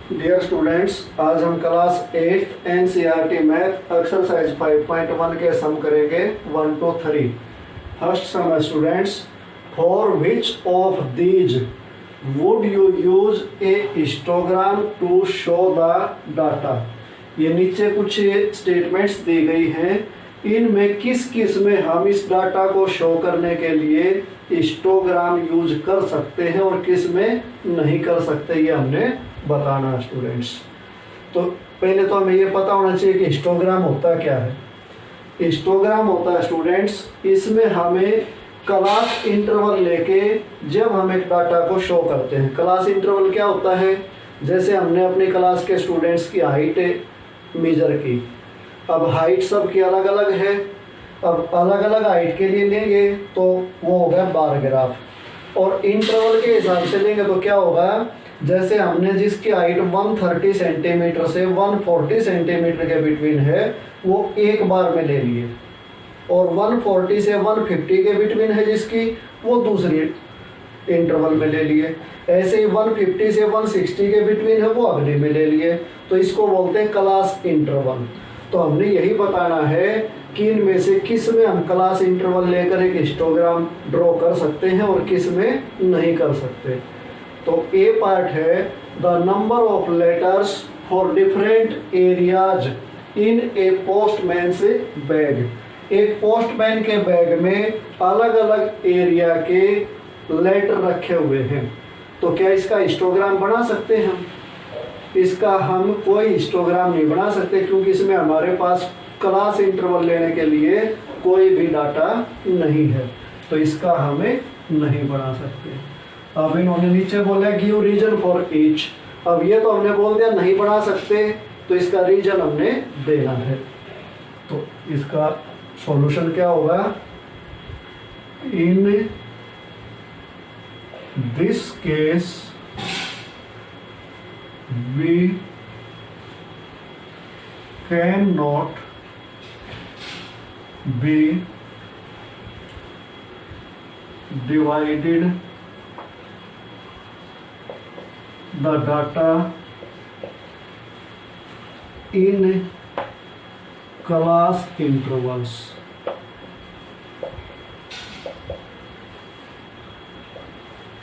Dear students, आज हम class 8 NCERT math exercise 5.1 के सम करेंगे 1 to 3। फर्स्ट सम है students, for which of these would you use a histogram to show the data. ये नीचे कुछ स्टेटमेंट्स दी गई हैं, इनमें किस किस में हम इस डाटा को शो करने के लिए हिस्टोग्राम यूज कर सकते हैं और किस में नहीं कर सकते, ये हमने बताना है स्टूडेंट्स। तो पहले तो हमें ये पता होना चाहिए कि हिस्टोग्राम होता क्या है। हिस्टोग्राम होता है स्टूडेंट्स, इसमें हमें क्लास इंटरवल लेके जब हम एक डाटा को शो करते हैं। क्लास इंटरवल क्या होता है, जैसे हमने अपनी क्लास के स्टूडेंट्स की हाइट मेजर की। अब हाइट सबकी अलग अलग है, अब अलग अलग हाइट के लिए लेंगे तो वो होगा बार ग्राफ, और इंटरवल के हिसाब से लेंगे तो क्या होगा, जैसे हमने जिसकी हाइट 130 सेंटीमीटर से 140 सेंटीमीटर के बिटवीन है वो एक बार में ले लिए, और 140 से 150 के बिटवीन है जिसकी वो दूसरी इंटरवल में ले लिए। ऐसे ही 150 से 160 के बिटवीन है वो अगले में ले लिए। तो इसको बोलते हैं क्लास इंटरवल। तो हमने यही बताना है कि इनमें से किस में हम क्लास इंटरवल लेकर एक हिस्टोग्राम ड्रॉ कर सकते हैं और किस में नहीं कर सकते। तो ए पार्ट है the number of letters for different areas in a postman's bag. एक पोस्टमैन के बैग में अलग अलग एरिया के लेटर रखे हुए हैं। तो क्या इसका हिस्टोग्राम बना सकते हैं हम? इसका हम कोई हिस्टोग्राम नहीं बना सकते, क्योंकि इसमें हमारे पास क्लास इंटरवल लेने के लिए कोई भी डाटा नहीं है, तो इसका हमें नहीं बना सकते। अब इन्होंने नीचे बोला गिव रीजन फॉर ईच। अब ये तो हमने बोल दिया नहीं बना सकते, तो इसका रीजन हमने देना है। तो इसका सॉल्यूशन क्या होगा, in this case we cannot be divided the data in class intervals।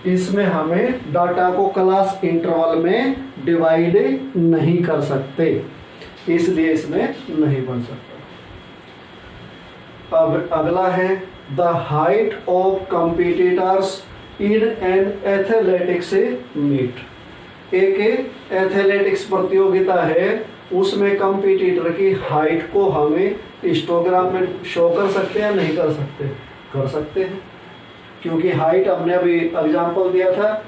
इसमें हमें डाटा को क्लास इंटरवल में डिवाइड नहीं कर सकते, इसलिए इसमें नहीं बन सकता। अब अगला है the height of competitors in an athletics meet. एक एथलेटिक्स प्रतियोगिता है, उसमें कंपीटिटर की हाइट को हमें हिस्टोग्राम में शो कर सकते हैं, नहीं कर सकते? कर सकते हैं, क्योंकि हाइट हमने अभी एग्जांपल दिया था,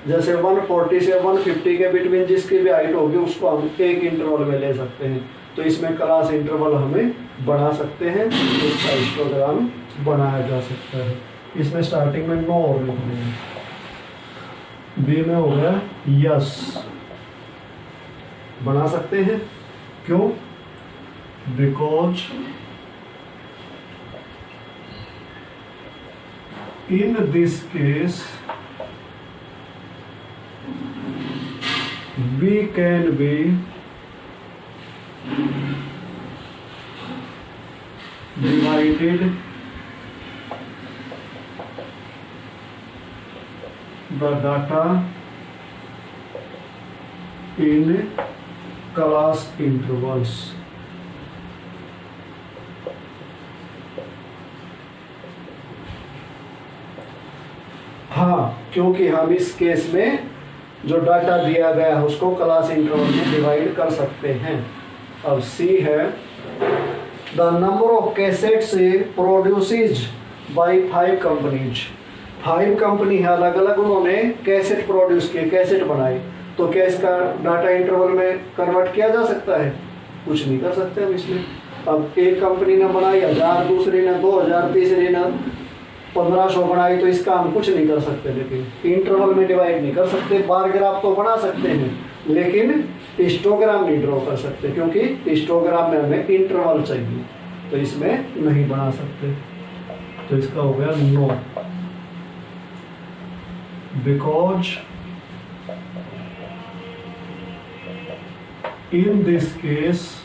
जैसे 140 से 150 के बिटवीन जिसकी भी हाइट होगी उसको हम एक इंटरवल में ले सकते हैं। तो इसमें क्लास इंटरवल हमें बना सकते हैं, इसका हिस्टोग्राम बनाया जा सकता है। इसमें स्टार्टिंग में नो और लिख देंगे, बी में हो गया यस, बना सकते हैं। क्यों? Because in this case we can be divided the data in class intervals। हाँ, क्योंकि हम इस केस में जो डाटा दिया गया है उसको क्लास इंटरवल में डिवाइड कर सकते हैं। अब सी है the number of cassettes produces by 5 companies. 5 company है अलग अलग, उन्होंने कैसेट प्रोड्यूस किए, कैसेट बनाई। तो क्या इसका डाटा इंटरवल में कन्वर्ट किया जा सकता है? कुछ नहीं कर सकते हम इसमें। अब एक कंपनी ने बनाई 1000, दूसरी ने 2000, तीसरी ने 1500 बनाई, तो इसका हम कुछ नहीं कर सकते। लेकिन इंटरवल में डिवाइड नहीं कर सकते। बार ग्राफ तो बना सकते हैं, लेकिन हिस्टोग्राम नहीं ड्रॉ कर सकते, क्योंकि हिस्टोग्राम में हमें इंटरवल चाहिए, तो इसमें नहीं बना सकते। तो इसका हो गया no, because In this case,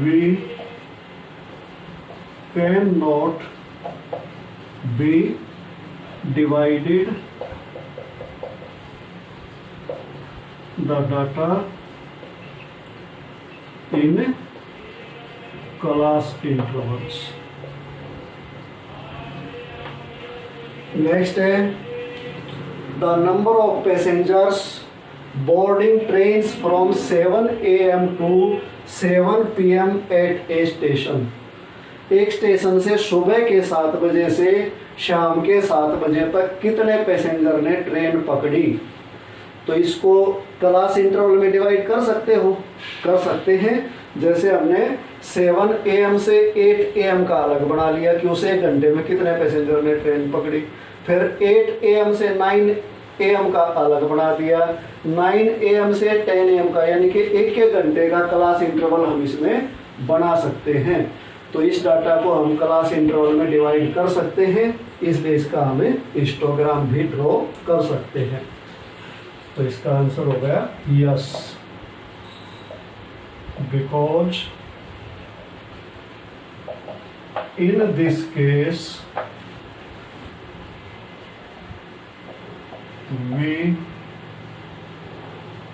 we cannot be divided the data in class intervals. Next है the number of passengers boarding trains from 7 a.m. to 7 p.m. at a station. एक स्टेशन से सुबह के 7 बजे से शाम के 7 बजे तक कितने पैसेंजर ने ट्रेन पकड़ी। तो इसको क्लास इंटरवल में डिवाइड कर सकते हैं। जैसे हमने 7 AM से 8 AM का अलग बना लिया कि उसे 1 घंटे में कितने पैसेंजर ने ट्रेन पकड़ी। फिर 8 AM से 9 AM का अलग बना दिया, 9 AM से 10 AM का, यानी कि 1-1 घंटे का क्लास इंटरवल हम इसमें बना सकते हैं। तो इस डाटा को हम क्लास इंटरवल में डिवाइड कर सकते हैं, इसलिए इसका हमें हिस्टोग्राम भी ड्रॉ कर सकते हैं। तो इसका आंसर हो गया yes, because in this case we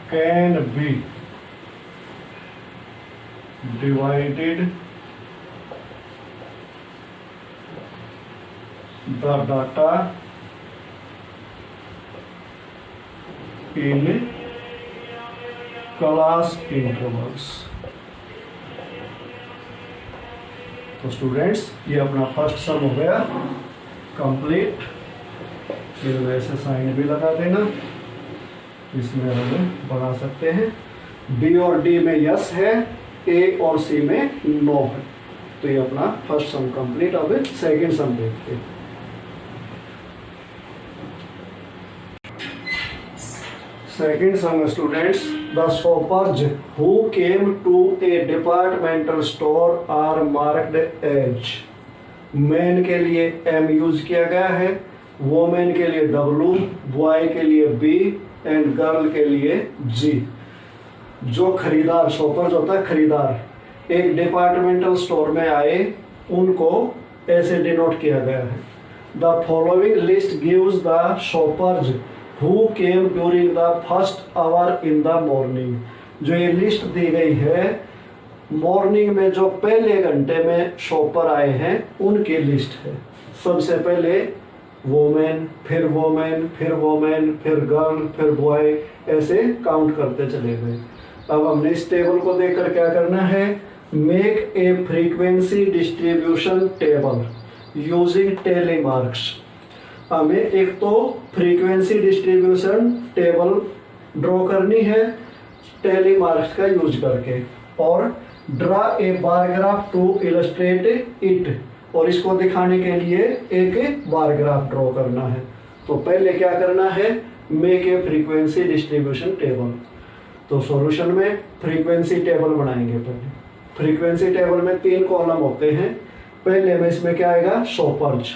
can be divided the data in class intervals। तो स्टूडेंट्स ये अपना फर्स्ट सम हो गया कंप्लीट। फिर वैसे साइन भी लगा देना, इसमें हम बना सकते हैं। बी और डी में यस है, ए और सी में नो है। तो ये अपना फर्स्ट सम कंप्लीट। अब सेकंड सम देखते हैं। Second sum students, the shoppers who came to a departmental store are marked as. Man के लिए एम यूज किया गया है, वोमेन के लिए W, बॉय के लिए B एंड गर्ल के लिए G। जो खरीदार, शॉपर जो होता है खरीदार, एक डिपार्टमेंटल स्टोर में आए, उनको ऐसे डिनोट किया गया है। The following list gives the shoppers who came during the first hour in the morning. जो ये लिस्ट दी गई है, मॉर्निंग में जो पहले घंटे में शॉपर आए हैं उनकी लिस्ट है। सबसे पहले वोमेन, फिर वोमेन, फिर वोमेन, फिर गर्ल, फिर बॉय, ऐसे काउंट करते चले गए। अब हमने इस टेबल को देखकर क्या करना है, make a frequency distribution table using tally marks. हमें एक तो फ्रीक्वेंसी डिस्ट्रीब्यूशन टेबल ड्रॉ करनी है टेली मार्क्स का यूज करके, और draw a bar graph to illustrate it, और इसको दिखाने के लिए एक बार ग्राफ ड्रॉ करना है। तो पहले क्या करना है, make a frequency distribution table. तो सॉल्यूशन में फ्रीक्वेंसी टेबल बनाएंगे। पहले फ्रीक्वेंसी टेबल में 3 कॉलम होते हैं। पहले में इसमें क्या आएगा, शॉपर्स,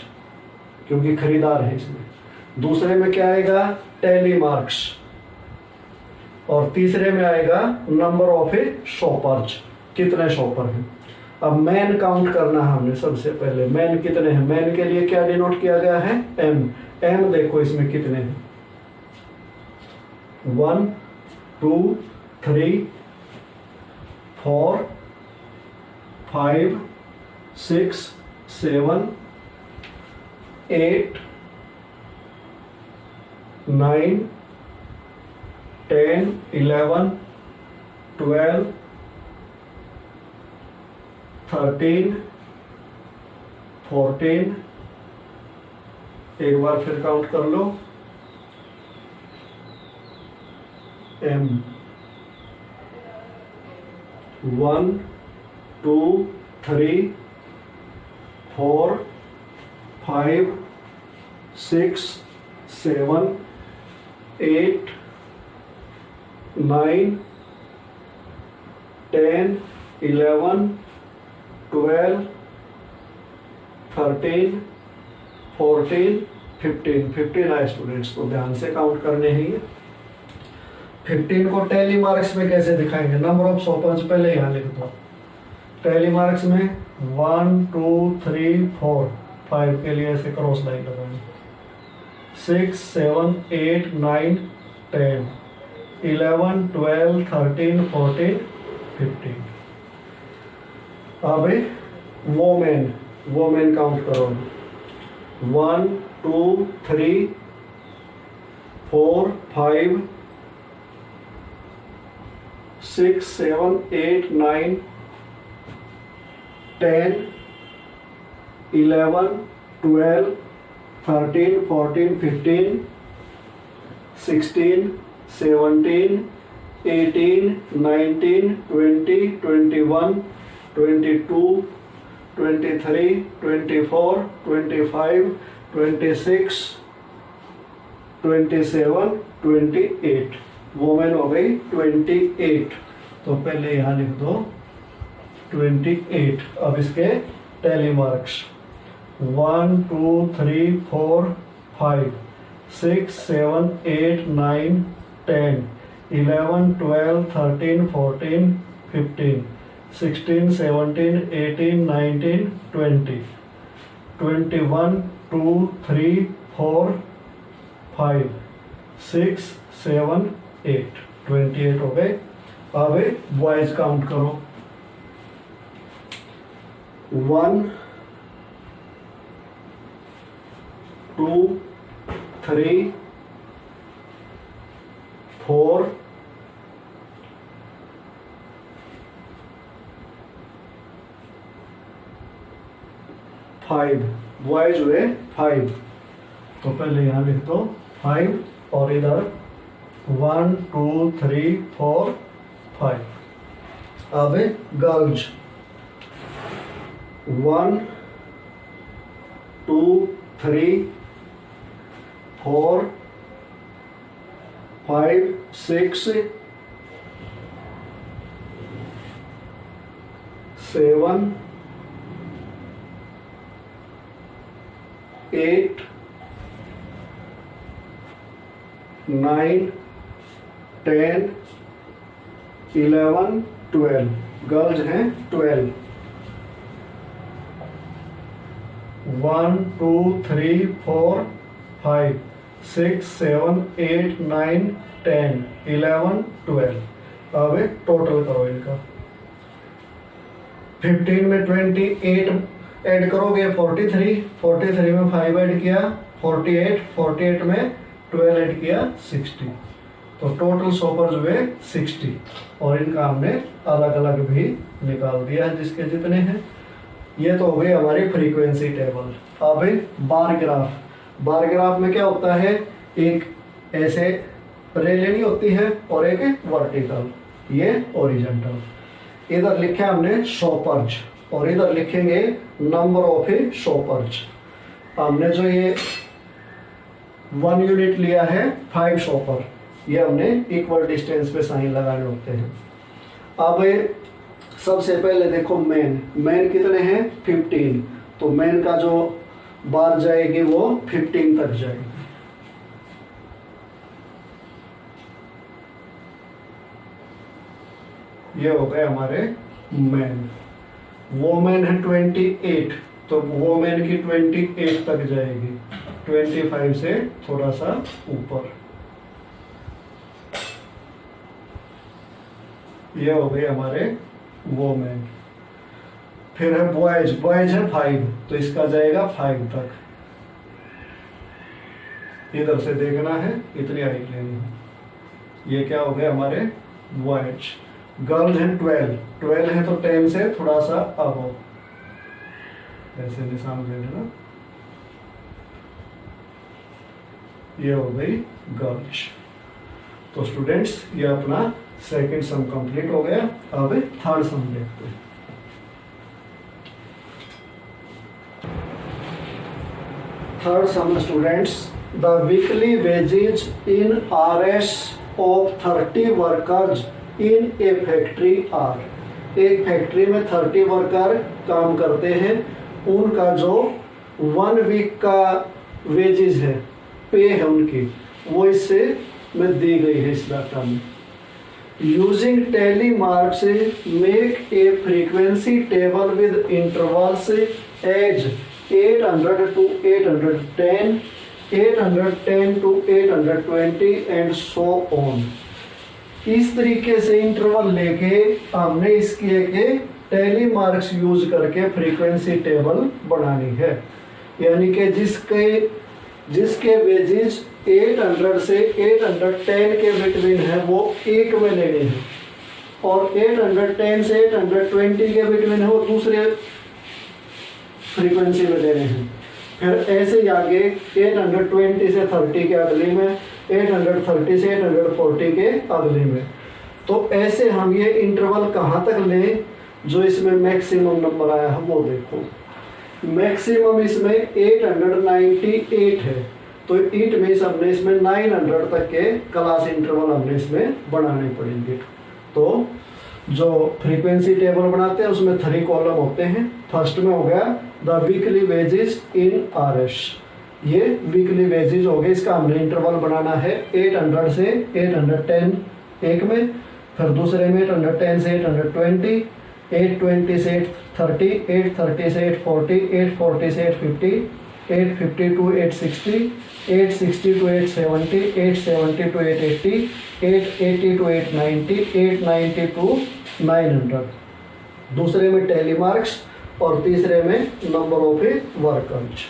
क्योंकि खरीदार है इसमें। दूसरे में क्या आएगा, टेली मार्क्स, और तीसरे में आएगा नंबर ऑफ ए शॉपर्स, कितने शॉपर हैं। अब मैन काउंट करना है हमने। सबसे पहले मैन कितने हैं, मैन के लिए क्या डिनोट किया गया है, एम। एम देखो इसमें कितने हैं, 1 2 3 4 5 6 7 8 9 10 11 12 13 14, एक बार फिर काउंट कर लो, M 1 2 3 4 5 6 7 8 9 10 11 12 13 14 15 15 आए स्टूडेंट्स, तो ध्यान से काउंट करने हैं। 15 को टैली मार्क्स में कैसे दिखाएंगे? नंबर ऑफ शॉपर्स पहले यहाँ लिख दो। टैली मार्क्स में 1 2 3 4 5 के लिए ऐसे क्रॉस लाइन लगाएंगे। 6 7 8 9 10 11 12 13 14 15। अब वोमेन काउंट करो। 1 2 3 4 5 6 7 8 9 10 11 12 13 14 15 16 17 18 19 20 21 22 23 24 25 26 27 28। वोमेन हो गई 28। तो पहले यहाँ लिख दो 28। अब इसके टैली मार्क्स 1 2 3 4 5 6 7 8 9 10 11 12 13 14 15 16 17 18 19 20 21 2 3 4 5 6 7 8 28 हो गए। अब बॉयज काउंट करो। 1 2 3 4 5। बॉयज हुए 5। तो पहले यहाँ लिख दो 5 और इधर 1 2 3 4 5। अब गर्ल्स 1 2 3 4 5 6 7 8 9 10 11 12। गर्ल्स हैं 12। 1 2 3 4 5 6 7 8 9 10 11 12। अब टोटल करो इनका। 15 में 28 ऐड करोगे 43, 43 में 5 ऐड किया 48, 48 में 12 ऐड किया 60। तो टोटल शॉपर्स हुए 60 और इनका हमने अलग अलग भी निकाल दिया है जिसके जितने हैं। ये तो हो गई हमारी फ्रीक्वेंसी टेबल। अब बार ग्राफ। बार ग्राफ में क्या होता है, एक ऐसे रेलिंग होती है और एक वर्टिकल, ये ओरिजेंटल। इधर लिखा हमने शॉपर्स और इधर लिखेंगे नंबर ऑफ शॉपर्स। हमने जो ये 1 यूनिट लिया है 5 शॉपर, ये हमने इक्वल डिस्टेंस पे साइन लगाने होते हैं। अब सबसे पहले देखो मेन कितने हैं 15। तो मेन का जो बार जाएगी वो 15 तक जाएगी। ये हो गए हमारे मेन। वोमेन है 28, तो वोमेन की 28 तक जाएगी, 25 से थोड़ा सा ऊपर। ये हो गए हमारे वोमेन। फिर है बॉयज। बॉयज है 5, तो इसका जाएगा 5 तक। इधर से देखना है, इतनी हाइट लेनी है। ये क्या हो गए हमारे बॉयज। गर्ल्स हैं 12, 12 है तो 10 से थोड़ा सा अबव, ऐसे निशान दे देना। ये हो गई गर्ल्स। तो स्टूडेंट्स ये अपना सेकंड सम कंप्लीट हो गया। अब थर्ड सम देखते हैं। Third sum students, the weekly wages in RS of 30 workers in a factory are. एक फैक्ट्री में 30 वर्कर काम करते हैं, उनका जो 1 वीक का वेजेस है, पे है उनकी, वो इससे में दी गई है इस डाटा में। Using tally marks make a frequency table with intervals as 800 to 810, 810 to 820 and so on. इस तरीके से इंटरवल लेके हमने इसकी एक टैली मार्क्स यूज करके फ्रीक्वेंसी टेबल बनानी है, यानी कि जिसके वेजेस 800 से 810 के बिटवीन है वो एक में लेने हैं, और 810 से 820 के बिटवीन है वो दूसरे फ्रीक्वेंसी में लेने हैं। फिर ऐसे ही आगे 820 से 30 के अगले में, 830 से 840 के अगले में। तो ऐसे हम ये इंटरवल कहाँ तक लें जो इसमें मैक्सिमम नंबर आया है वो देखो। मैक्सिमम इसमें 898 है, तो इट मीन्स हमने इसमें 900 तक के क्लास इंटरवल हमने इसमें बनाने पड़ेंगे। तो जो फ्रीक्वेंसी टेबल बनाते हैं उसमें 3 कॉलम होते हैं। फर्स्ट में हो गया the weekly wages in RS, ये वीकली वेजेस हो गए, इसका हमने इंटरवल बनाना है 800 से 810 एक में, फिर दूसरे में 810 से 820, 820 से 830, 830 से 840, 840 से 850, 850 to 860, 860 to 870, 870 to 880, 880 to 890, 890 to 900। दूसरे में टैली मार्क्स और तीसरे में नंबर ऑफ वर्कर्स।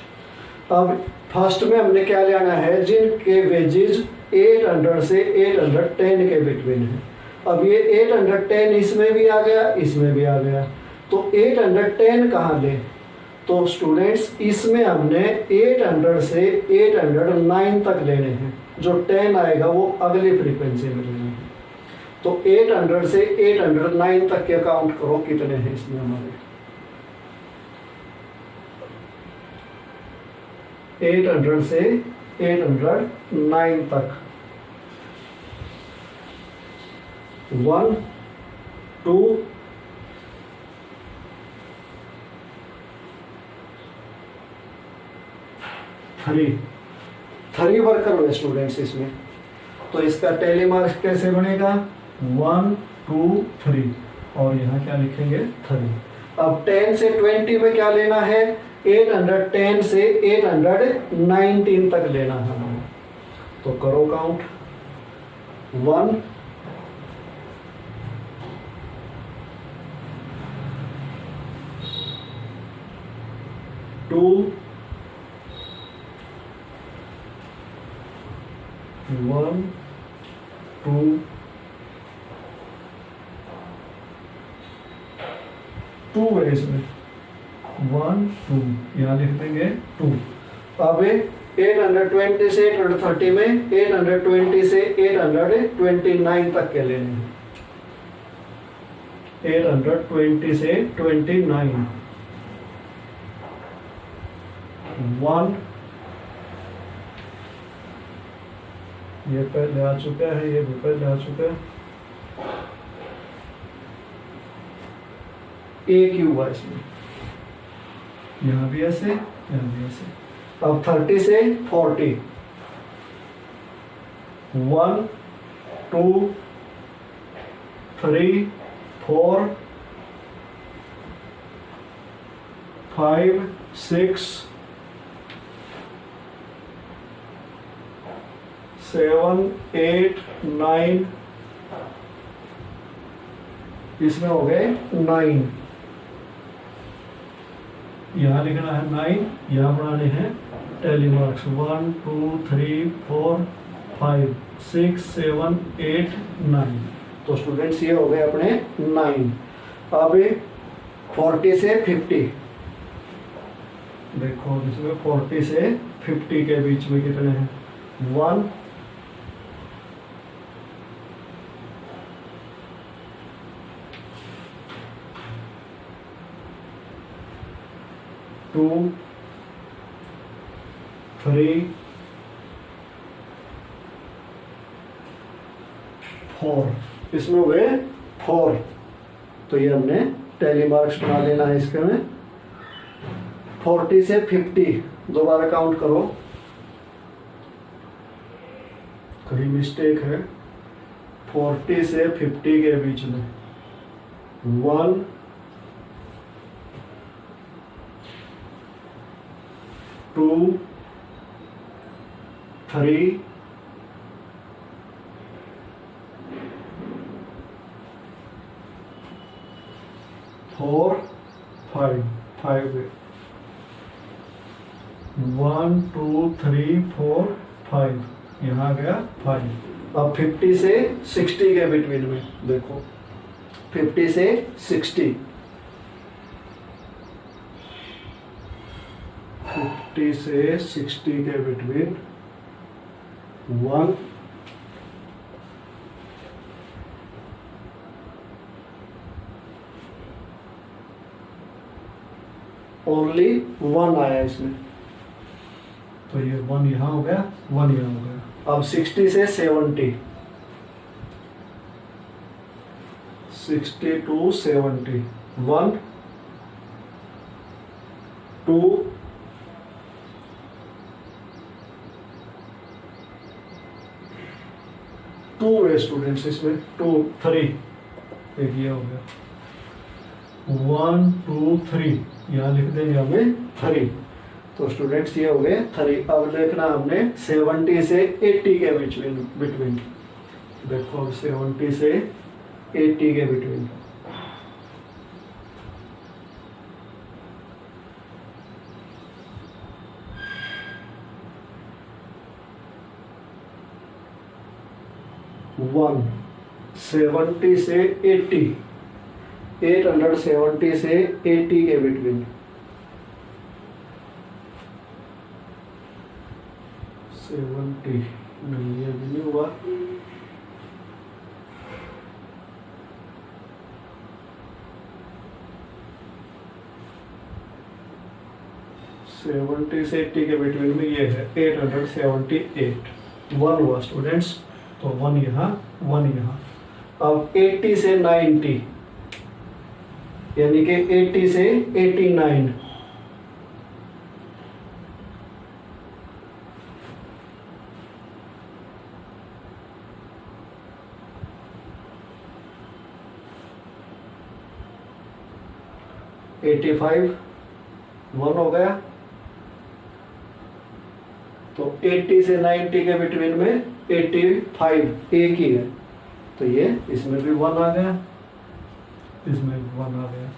अब फर्स्ट में हमने क्या लेना है, जिनके वेजेस 800 से 810 के बिटवीन है। अब ये 810 इसमें भी आ गया, इसमें भी आ गया, तो 810 कहाँ ले? तो स्टूडेंट्स इसमें हमने 800 से 809 तक लेने हैं, जो 10 आएगा वो अगली फ्रीक्वेंसी में लेने हैं। तो 800 से 809 तक के काउंट करो कितने हैं इसमें हमारे। 800 से 809 तक 1 2 3 वर्कर हुए स्टूडेंट्स इसमें। तो इसका टैली मार्क्स कैसे बनेगा, 1 2 3, और यहाँ क्या लिखेंगे 3। अब 10 से 20 में क्या लेना है, 810 से 819 तक लेना है हमें। तो करो काउंट, 1 2 1 2 2 है इसमें, 1 2 यहाँ लिख देंगे 2। अब 820 से 830 में 820 से 829 तक के लेने हैं। 820 से 29, 1 ये पहले आ चुका है, ये भी पहले आ चुका है, एक ही हुआ इसमें, यहाँ भी ऐसे, यहाँ भी ऐसे। अब 30 से 40, 1 2 3 4 5 6 7 8 9, इसमें हो गए 9। यहाँ लिखना है 9, यहाँ बनाने हैं टैली मार्क्स 1 2 3 4 5 6 7 8 9। तो स्टूडेंट्स ये हो गए अपने 9। अब 40 से 50 देखो, इसमें 40 से 50 के बीच में कितने हैं, 1 2 3 4, इसमें हुए 4। तो ये हमने टैली मार्क्स बना लेना है इसके में। 40 से 50 दोबारा काउंट करो, कहीं मिस्टेक है, 40 से 50 के बीच में 1 2 3 4 5 5 1 2 3 4 5 यहाँ गया 5। अब 50 से 60 के बिटवीन में देखो, 50 से 60, 50 से 60 के बिटवीन 1 ओनली 1 आया इसमें, तो ये 1 यहाँ हो गया, 1 यहाँ हो गया। अब 60 से 70, 60 to 70, 1 2 2 है स्टूडेंट्स, इसमें 2 3, एक ये हो गया, 1 2 3, यहाँ लिख देंगे हमें 3, तो स्टूडेंट्स ये हो गए 3। अब देखना हमने 70 से 80 के बिटवीन देखो, अब 70 से 80 के बिटवीन 1 70 से 80, 870 से 80 के बिटवीन 70, नहीं ये भी नहीं हुआ, 70 से 80 के बिटवीन में ये है 878, 1 हुआ स्टूडेंट्स, तो 1 यहाँ 1 यहाँ। अब 80 से 90 यानी कि 80 से 89, 85, 1 हो गया, तो 80 से 90 के बिटवीन में 85 एक ही है, तो ये इसमें भी 1 आ गया, इसमें 1 आ गया।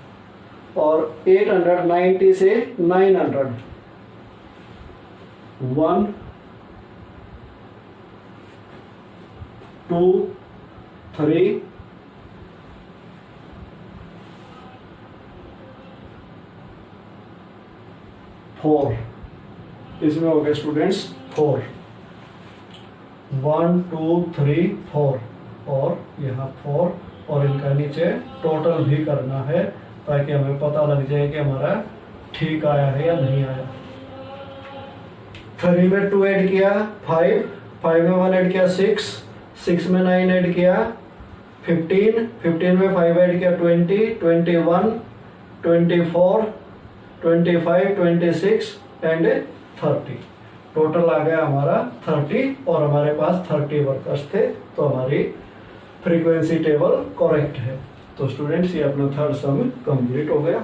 और 890 से 900, 1 2 3 4, इसमें हो गए स्टूडेंट्स 4, 1 2 3 4, और यहाँ 4, और इनका नीचे टोटल भी करना है ताकि हमें पता लग जाए कि हमारा ठीक आया है या नहीं आया। 3 में 2 ऐड किया 5, 5 में 1 ऐड किया 6, 6 में 9 ऐड किया 15, 15 में 5 ऐड किया 20, 21, 24, 25, 26 एंड 30। टोटल आ गया हमारा 30, और हमारे पास 30 वर्कर्स थे, तो हमारी फ्रीक्वेंसी टेबल करेक्ट है। तो स्टूडेंट्स ये अपना थर्ड सम कंप्लीट हो गया।